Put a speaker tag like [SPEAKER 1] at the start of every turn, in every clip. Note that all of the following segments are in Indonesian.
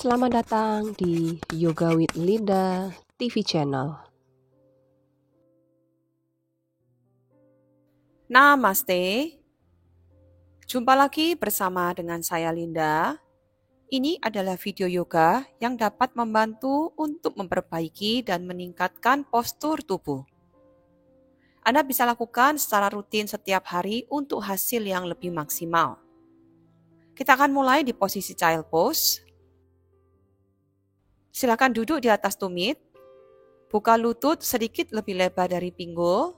[SPEAKER 1] Selamat datang di Yoga with Linda TV channel.
[SPEAKER 2] Namaste. Jumpa lagi bersama dengan saya Linda. Ini adalah video yoga yang dapat membantu untuk memperbaiki dan meningkatkan postur tubuh. Anda bisa lakukan secara rutin setiap hari untuk hasil yang lebih maksimal. Kita akan mulai di posisi child pose. Silakan duduk di atas tumit. Buka lutut sedikit lebih lebar dari pinggul.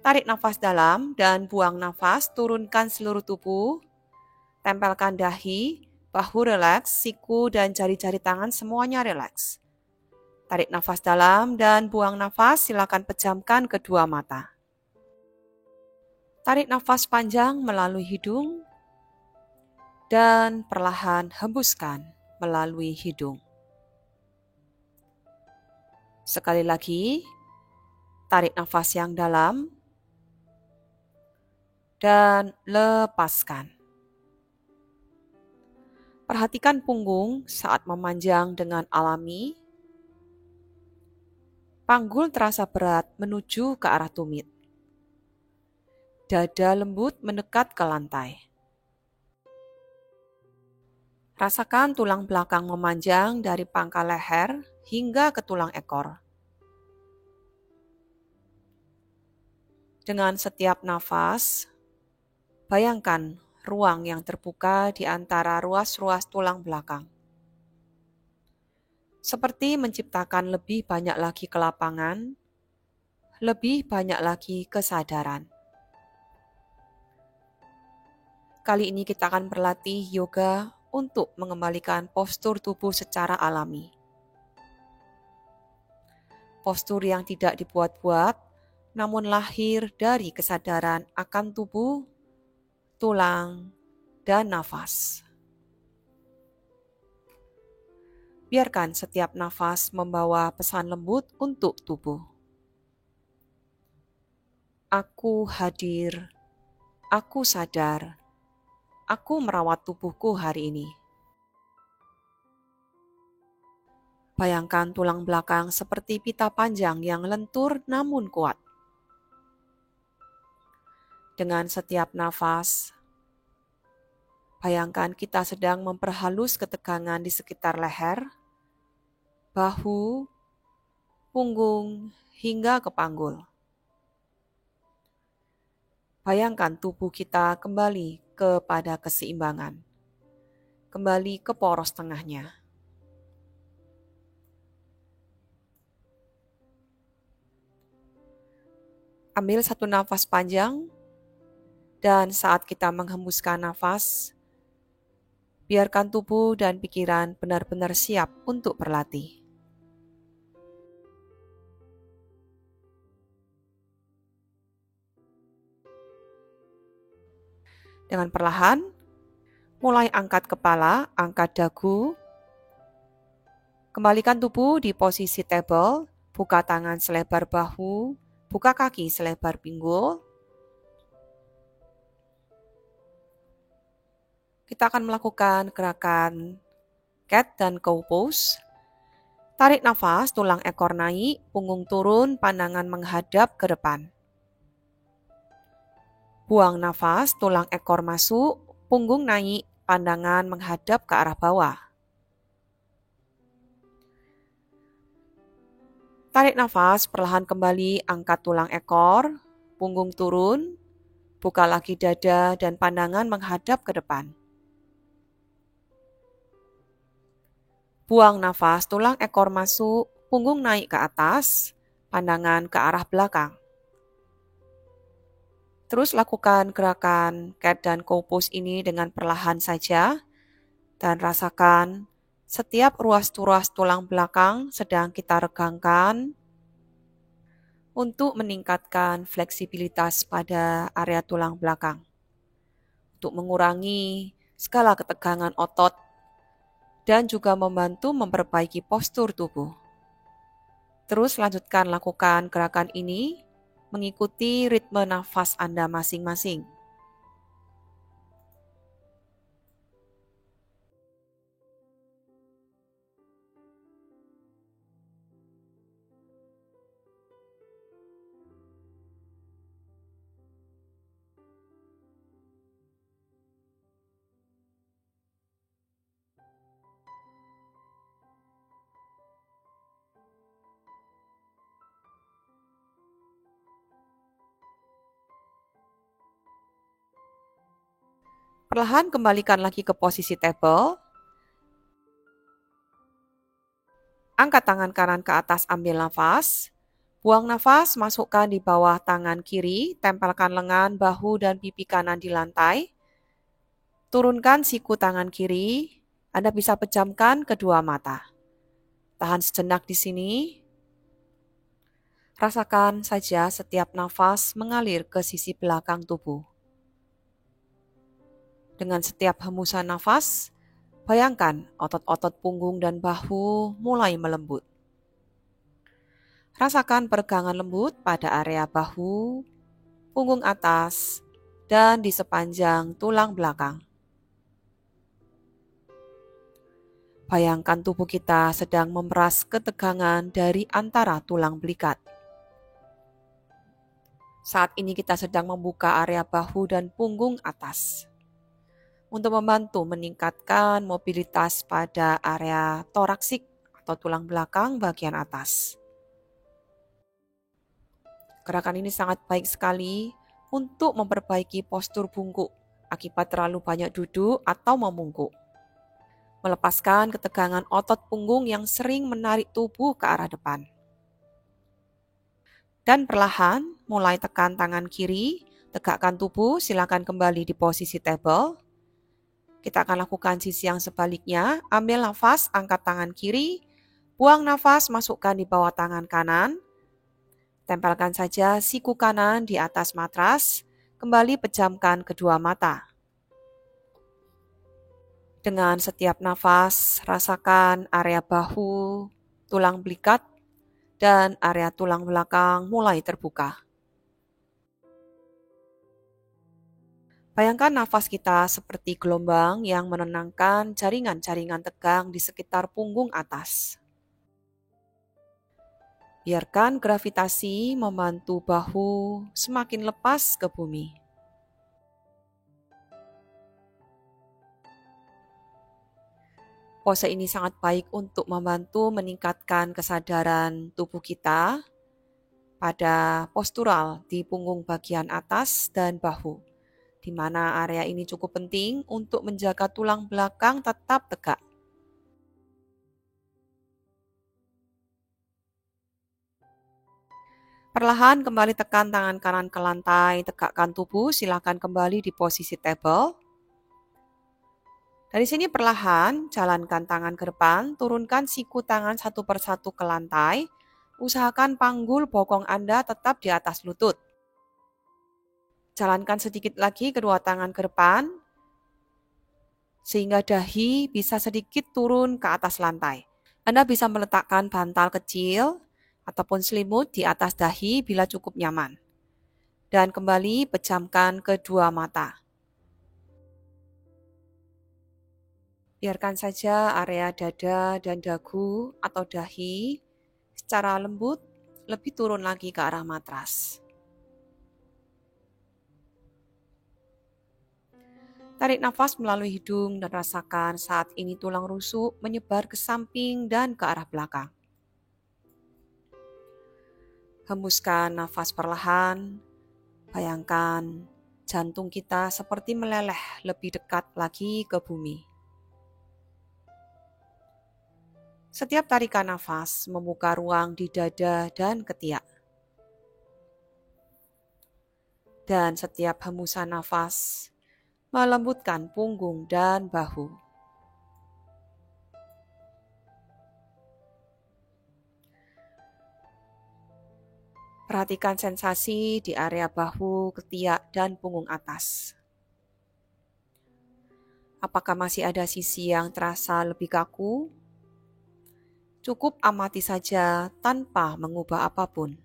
[SPEAKER 2] Tarik nafas dalam dan buang nafas, turunkan seluruh tubuh. Tempelkan dahi, bahu rileks, siku dan jari-jari tangan semuanya rileks. Tarik nafas dalam dan buang nafas, silakan pejamkan kedua mata. Tarik nafas panjang melalui hidung dan perlahan hembuskan melalui hidung. Sekali lagi, tarik nafas yang dalam dan lepaskan. Perhatikan punggung saat memanjang dengan alami. Panggul terasa berat menuju ke arah tumit. Dada lembut mendekat ke lantai. Rasakan tulang belakang memanjang dari pangkal leher hingga ke tulang ekor. Dengan setiap nafas, bayangkan ruang yang terbuka di antara ruas-ruas tulang belakang. Seperti menciptakan lebih banyak lagi kelapangan, lebih banyak lagi kesadaran. Kali ini kita akan berlatih yoga untuk mengembalikan postur tubuh secara alami. Postur yang tidak dibuat-buat, namun lahir dari kesadaran akan tubuh, tulang, dan nafas. Biarkan setiap nafas membawa pesan lembut untuk tubuh. Aku hadir, aku sadar, aku merawat tubuhku hari ini. Bayangkan tulang belakang seperti pita panjang yang lentur namun kuat. Dengan setiap nafas, bayangkan kita sedang memperhalus ketegangan di sekitar leher, bahu, punggung, hingga ke panggul. Bayangkan tubuh kita kembali kepada keseimbangan, kembali ke poros tengahnya. Ambil satu nafas panjang, dan saat kita menghembuskan nafas, biarkan tubuh dan pikiran benar-benar siap untuk berlatih. Dengan perlahan, mulai angkat kepala, angkat dagu, kembalikan tubuh di posisi table, buka tangan selebar bahu, buka kaki selebar pinggul. Kita akan melakukan gerakan cat dan cow pose. Tarik nafas, tulang ekor naik, punggung turun, pandangan menghadap ke depan. Buang nafas, tulang ekor masuk, punggung naik, pandangan menghadap ke arah bawah. Tarik nafas, perlahan kembali angkat tulang ekor, punggung turun, buka lagi dada dan pandangan menghadap ke depan. Buang nafas, tulang ekor masuk, punggung naik ke atas, pandangan ke arah belakang. Terus lakukan gerakan cat dan cow pose ini dengan perlahan saja dan rasakan setiap ruas-ruas tulang belakang sedang kita regangkan untuk meningkatkan fleksibilitas pada area tulang belakang, untuk mengurangi segala ketegangan otot dan juga membantu memperbaiki postur tubuh. Terus lanjutkan lakukan gerakan ini mengikuti ritme nafas Anda masing-masing. Perlahan kembalikan lagi ke posisi table. Angkat tangan kanan ke atas, ambil nafas. Buang nafas, masukkan di bawah tangan kiri, tempelkan lengan, bahu, dan pipi kanan di lantai. Turunkan siku tangan kiri, Anda bisa pejamkan kedua mata. Tahan sejenak di sini. Rasakan saja setiap nafas mengalir ke sisi belakang tubuh. Dengan setiap hembusan nafas, bayangkan otot-otot punggung dan bahu mulai melembut. Rasakan peregangan lembut pada area bahu, punggung atas, dan di sepanjang tulang belakang. Bayangkan tubuh kita sedang memeras ketegangan dari antara tulang belikat. Saat ini kita sedang membuka area bahu dan punggung atas untuk membantu meningkatkan mobilitas pada area toraksik atau tulang belakang bagian atas. Gerakan ini sangat baik sekali untuk memperbaiki postur bungkuk akibat terlalu banyak duduk atau membungkuk. Melepaskan ketegangan otot punggung yang sering menarik tubuh ke arah depan. Dan perlahan mulai tekan tangan kiri, tegakkan tubuh, silakan kembali di posisi table. Kita akan lakukan sisi yang sebaliknya, ambil nafas, angkat tangan kiri, buang nafas, masukkan di bawah tangan kanan. Tempelkan saja siku kanan di atas matras, kembali pejamkan kedua mata. Dengan setiap nafas, rasakan area bahu, tulang belikat, dan area tulang belakang mulai terbuka. Bayangkan nafas kita seperti gelombang yang menenangkan jaringan-jaringan tegang di sekitar punggung atas. Biarkan gravitasi membantu bahu semakin lepas ke bumi. Pose ini sangat baik untuk membantu meningkatkan kesadaran tubuh kita pada postural di punggung bagian atas dan bahu, di mana area ini cukup penting untuk menjaga tulang belakang tetap tegak. Perlahan kembali tekan tangan kanan ke lantai, tegakkan tubuh, silakan kembali di posisi table. Dari sini perlahan, jalankan tangan ke depan, turunkan siku tangan satu persatu ke lantai, usahakan panggul bokong Anda tetap di atas lutut. Jalankan sedikit lagi kedua tangan ke depan, sehingga dahi bisa sedikit turun ke atas lantai. Anda bisa meletakkan bantal kecil ataupun selimut di atas dahi bila cukup nyaman. Dan kembali pejamkan kedua mata. Biarkan saja area dada dan dagu atau dahi secara lembut lebih turun lagi ke arah matras. Tarik nafas melalui hidung dan rasakan saat ini tulang rusuk menyebar ke samping dan ke arah belakang. Hembuskan nafas perlahan, bayangkan jantung kita seperti meleleh lebih dekat lagi ke bumi. Setiap tarikan nafas membuka ruang di dada dan ketiak. Dan setiap hembusan nafas melembutkan punggung dan bahu. Perhatikan sensasi di area bahu, ketiak, dan punggung atas. Apakah masih ada sisi yang terasa lebih kaku? Cukup amati saja tanpa mengubah apapun.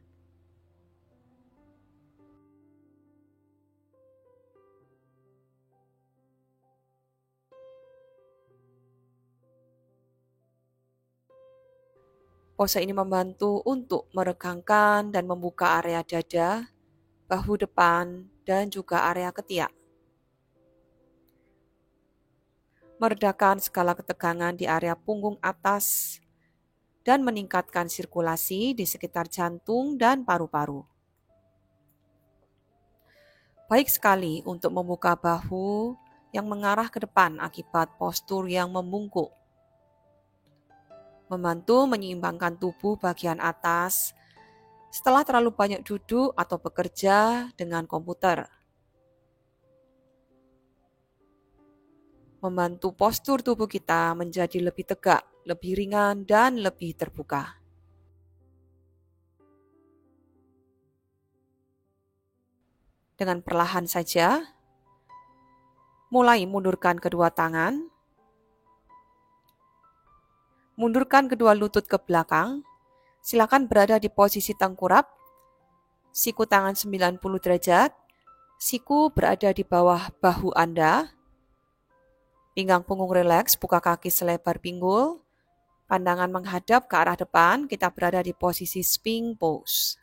[SPEAKER 2] Pose ini membantu untuk meregangkan dan membuka area dada, bahu depan, dan juga area ketiak. Meredakan segala ketegangan di area punggung atas dan meningkatkan sirkulasi di sekitar jantung dan paru-paru. Baik sekali untuk membuka bahu yang mengarah ke depan akibat postur yang membungkuk. Membantu menyeimbangkan tubuh bagian atas setelah terlalu banyak duduk atau bekerja dengan komputer. Membantu postur tubuh kita menjadi lebih tegak, lebih ringan, dan lebih terbuka. Dengan perlahan saja, mulai mundurkan kedua tangan, mundurkan kedua lutut ke belakang, silakan berada di posisi tengkurap, siku tangan 90 derajat, siku berada di bawah bahu Anda, pinggang punggung rileks, buka kaki selebar pinggul, pandangan menghadap ke arah depan, kita berada di posisi sphinx pose.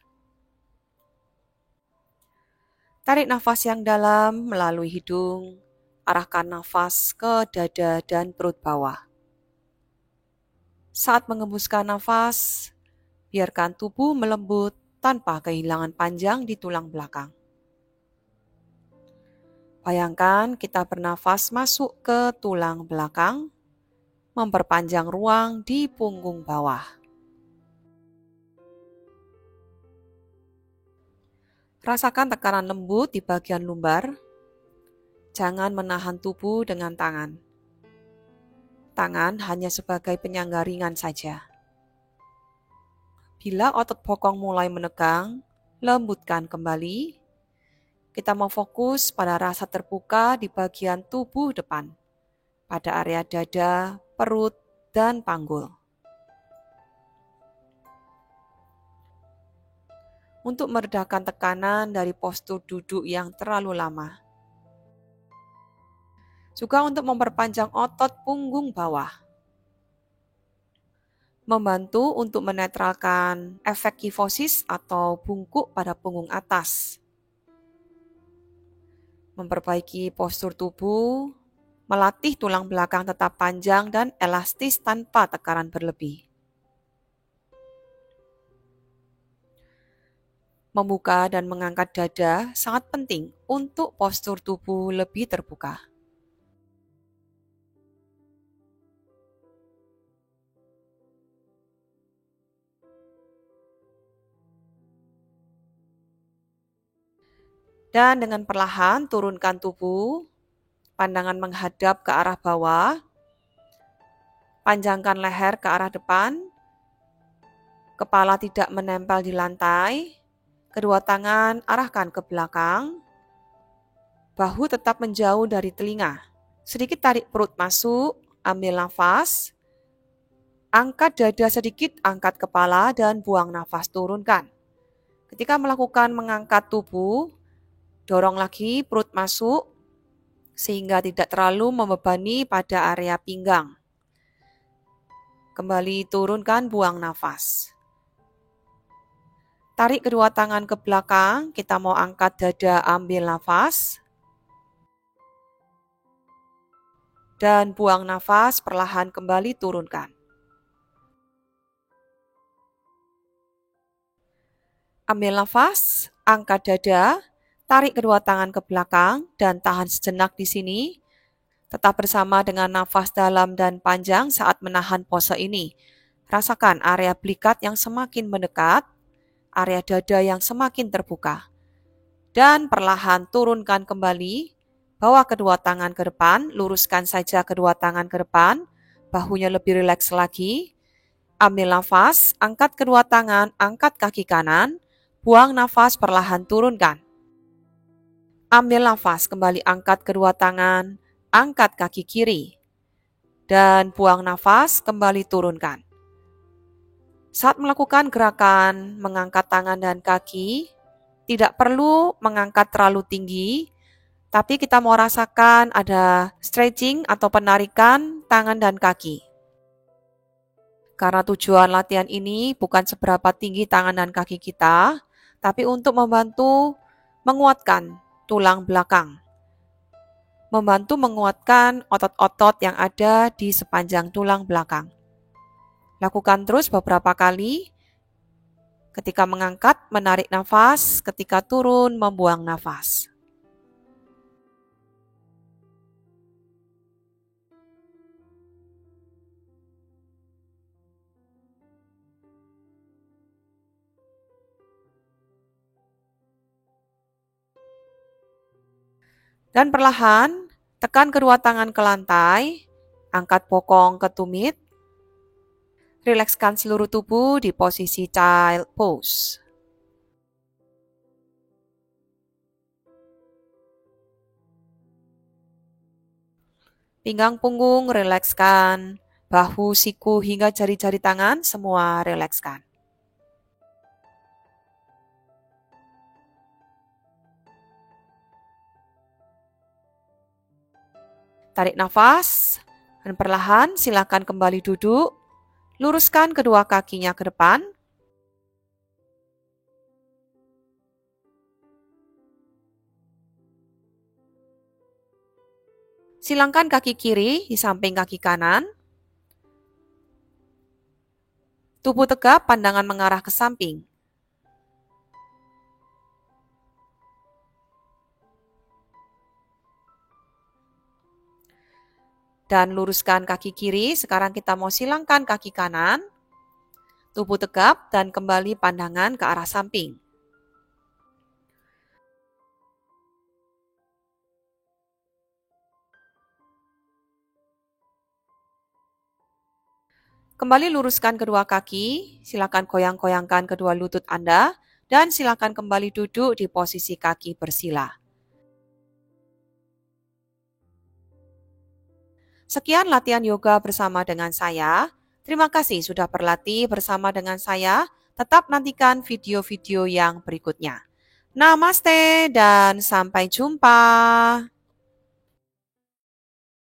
[SPEAKER 2] Tarik nafas yang dalam melalui hidung, arahkan nafas ke dada dan perut bawah. Saat mengembuskan nafas, biarkan tubuh melembut tanpa kehilangan panjang di tulang belakang. Bayangkan kita bernafas masuk ke tulang belakang, memperpanjang ruang di punggung bawah. Rasakan tekanan lembut di bagian lumbar. Jangan menahan tubuh dengan tangan. Tangan hanya sebagai penyangga ringan saja. Bila otot bokong mulai menegang, lembutkan kembali. Kita mau fokus pada rasa terbuka di bagian tubuh depan, pada area dada, perut, dan panggul. Untuk meredakan tekanan dari postur duduk yang terlalu lama. Juga untuk memperpanjang otot punggung bawah. Membantu untuk menetralkan efek kifosis atau bungkuk pada punggung atas. Memperbaiki postur tubuh, melatih tulang belakang tetap panjang dan elastis tanpa tekanan berlebih. Membuka dan mengangkat dada sangat penting untuk postur tubuh lebih terbuka. Dan dengan perlahan turunkan tubuh, pandangan menghadap ke arah bawah, panjangkan leher ke arah depan, kepala tidak menempel di lantai, kedua tangan arahkan ke belakang, bahu tetap menjauh dari telinga. Sedikit tarik perut masuk, ambil nafas, angkat dada sedikit, angkat kepala dan buang nafas, turunkan. Ketika melakukan mengangkat tubuh, dorong lagi perut masuk sehingga tidak terlalu membebani pada area pinggang. Kembali turunkan, buang nafas. Tarik kedua tangan ke belakang, kita mau angkat dada, ambil nafas. Dan buang nafas, perlahan kembali turunkan. Ambil nafas, angkat dada, tarik kedua tangan ke belakang dan tahan sejenak di sini. Tetap bersama dengan nafas dalam dan panjang saat menahan pose ini. Rasakan area belikat yang semakin mendekat, area dada yang semakin terbuka. Dan perlahan turunkan kembali, bawa kedua tangan ke depan, luruskan saja kedua tangan ke depan, bahunya lebih rileks lagi. Ambil nafas, angkat kedua tangan, angkat kaki kanan, buang nafas, perlahan turunkan. Ambil nafas, kembali angkat kedua tangan, angkat kaki kiri. Dan buang nafas, kembali turunkan. Saat melakukan gerakan mengangkat tangan dan kaki, tidak perlu mengangkat terlalu tinggi, tapi kita mau rasakan ada stretching atau penarikan tangan dan kaki. Karena tujuan latihan ini bukan seberapa tinggi tangan dan kaki kita, tapi untuk membantu menguatkan tulang belakang. Membantu menguatkan otot-otot yang ada di sepanjang tulang belakang. Lakukan terus beberapa kali. Ketika mengangkat, menarik nafas. Ketika turun, membuang nafas. Dan perlahan, tekan kedua tangan ke lantai, angkat bokong ke tumit, rilekskan seluruh tubuh di posisi child pose. Pinggang punggung rilekskan, bahu, siku hingga jari-jari tangan semua rilekskan. Tarik nafas, dan perlahan silakan kembali duduk, luruskan kedua kakinya ke depan. Silangkan kaki kiri di samping kaki kanan. Tubuh tegap, pandangan mengarah ke samping. Dan luruskan kaki kiri, sekarang kita mau silangkan kaki kanan. Tubuh tegap dan kembali pandangan ke arah samping. Kembali luruskan kedua kaki, silakan goyang-goyangkan kedua lutut Anda, dan silakan kembali duduk di posisi kaki bersila. Sekian latihan yoga bersama dengan saya. Terima kasih sudah berlatih bersama dengan saya. Tetap nantikan video-video yang berikutnya. Namaste dan sampai jumpa.